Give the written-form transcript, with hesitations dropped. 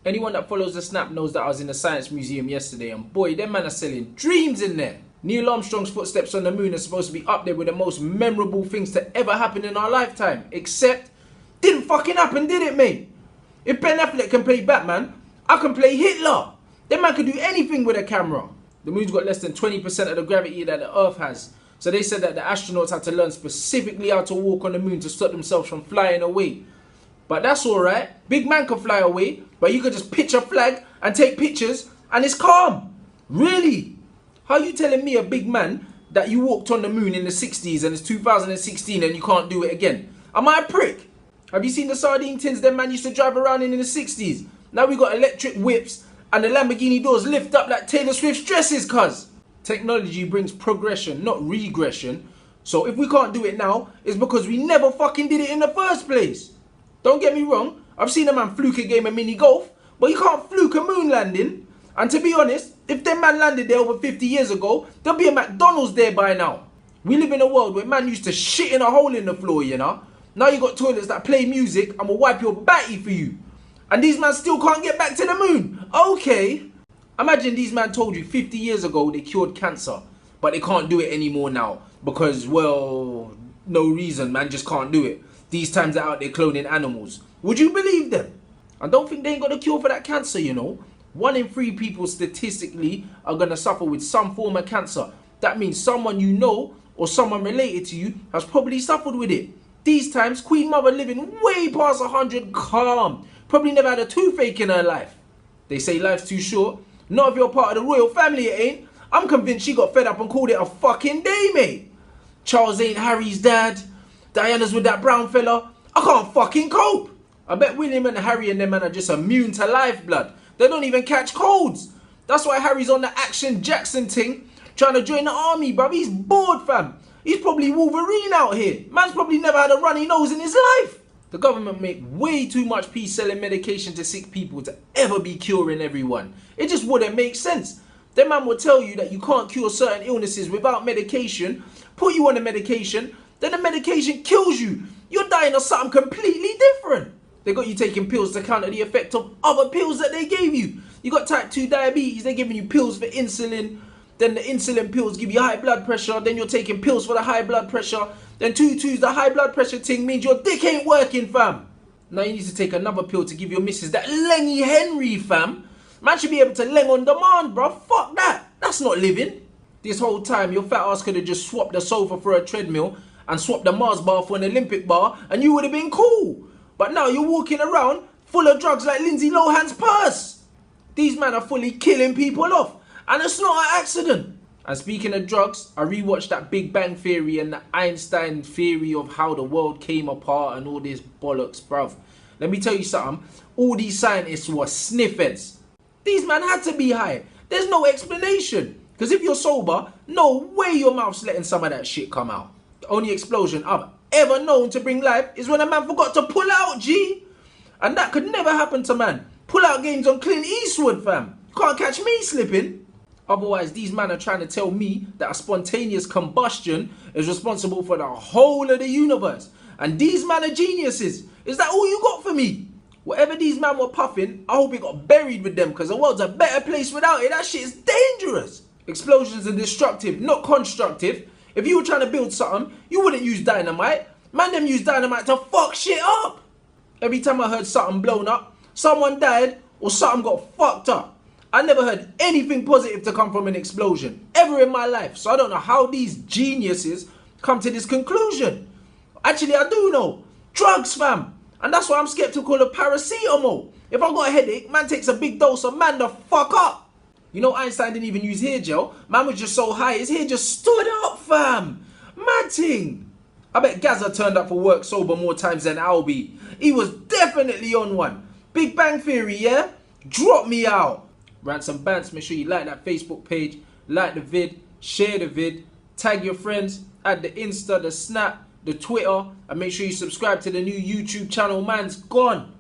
Anyone that follows the snap knows that I was in the Science Museum yesterday, and boy, them man are selling dreams in there. Neil Armstrong's footsteps on the moon are supposed to be up there with the most memorable things to ever happen in our lifetime. Except, didn't fucking happen, did it, mate? If Ben Affleck can play Batman, I can play Hitler. That man can do anything with a camera. The moon's got less than 20% of the gravity that the Earth has. So they said that the astronauts had to learn specifically how to walk on the moon to stop themselves from flying away. But that's alright. Big man can fly away, but you could just pitch a flag and take pictures and it's calm. Really? How you telling me, a big man, that you walked on the moon in the 60s and it's 2016 and you can't do it again? Am I a prick? Have you seen the sardine tins them man used to drive around in the 60s? Now we got electric whips and the Lamborghini doors lift up like Taylor Swift's dresses, cuz. Technology brings progression, not regression. So if we can't do it now, it's because we never fucking did it in the first place. Don't get me wrong, I've seen a man fluke a game of mini golf, but you can't fluke a moon landing. And to be honest, if them man landed there over 50 years ago, there'll be a McDonald's there by now. We live in a world where man used to shit in a hole in the floor, you know. Now you got toilets that play music and will wipe your batty for you. And these man still can't get back to the moon. Okay. Imagine these man told you 50 years ago they cured cancer, but they can't do it anymore now because, well, no reason, man just can't do it. These times they're out there cloning animals. Would you believe them? I don't think they ain't got a cure for that cancer, you know. 1 in 3 people statistically are going to suffer with some form of cancer. That means someone you know or someone related to you has probably suffered with it. These times, Queen Mother living way past 100, calm. Probably never had a toothache in her life. They say life's too short. Not if you're part of the royal family, it ain't. I'm convinced she got fed up and called it a fucking day, mate. Charles ain't Harry's dad. Diana's with that brown fella. I can't fucking cope. I bet William and Harry and them man are just immune to lifeblood. They don't even catch colds. That's why Harry's on the Action Jackson thing, trying to join the army, bruv. He's bored, fam. He's probably Wolverine out here. Man's probably never had a runny nose in his life. The government make way too much peace selling medication to sick people to ever be curing everyone. It just wouldn't make sense. Them man will tell you that you can't cure certain illnesses without medication, put you on the medication, then the medication kills you. You're dying of something completely different. They got you taking pills to counter the effect of other pills that they gave you. You got type 2 diabetes, they're giving you pills for insulin. Then the insulin pills give you high blood pressure. Then you're taking pills for the high blood pressure. Then 2-2's the high blood pressure thing means your dick ain't working, fam. Now you need to take another pill to give your missus that Lengy Henry, fam. Man should be able to leng on demand, bro. Fuck that. That's not living. This whole time, your fat ass could have just swapped the sofa for a treadmill and swapped the Mars bar for an Olympic bar and you would have been cool. But now you're walking around full of drugs like Lindsay Lohan's purse. These men are fully killing people off. And it's not an accident. And speaking of drugs, I rewatched that Big Bang Theory and the Einstein theory of how the world came apart and all this bollocks, bruv. Let me tell you something. All these scientists were sniffheads. These men had to be high. There's no explanation. Because if you're sober, no way your mouth's letting some of that shit come out. The only explosion I've ever known to bring life is when a man forgot to pull out, G. And that could never happen to man. Pull out games on Clint Eastwood, fam. You can't catch me slipping. Otherwise, these men are trying to tell me that a spontaneous combustion is responsible for the whole of the universe. And these men are geniuses. Is that all you got for me? Whatever these men were puffing, I hope it got buried with them because the world's a better place without it. That shit is dangerous. Explosions are destructive, not constructive. If you were trying to build something, you wouldn't use dynamite. Man, them use dynamite to fuck shit up. Every time I heard something blown up, someone died or something got fucked up. I never heard anything positive to come from an explosion, ever in my life. So I don't know how these geniuses come to this conclusion. Actually, I do know. Drugs, fam. And that's why I'm skeptical of paracetamol. If I got a headache, man takes a big dose of man the fuck up. You know Einstein didn't even use hair gel. Man was just so high, his hair just stood up, fam. Mad thing. I bet Gaza turned up for work sober more times than Albie. He was definitely on one. Big Bang Theory, yeah? Drop me out. Rants and Bants, make sure you like that Facebook page, like the vid, share the vid, tag your friends, add the Insta, the Snap, the Twitter, and make sure you subscribe to the new YouTube channel. Man's gone.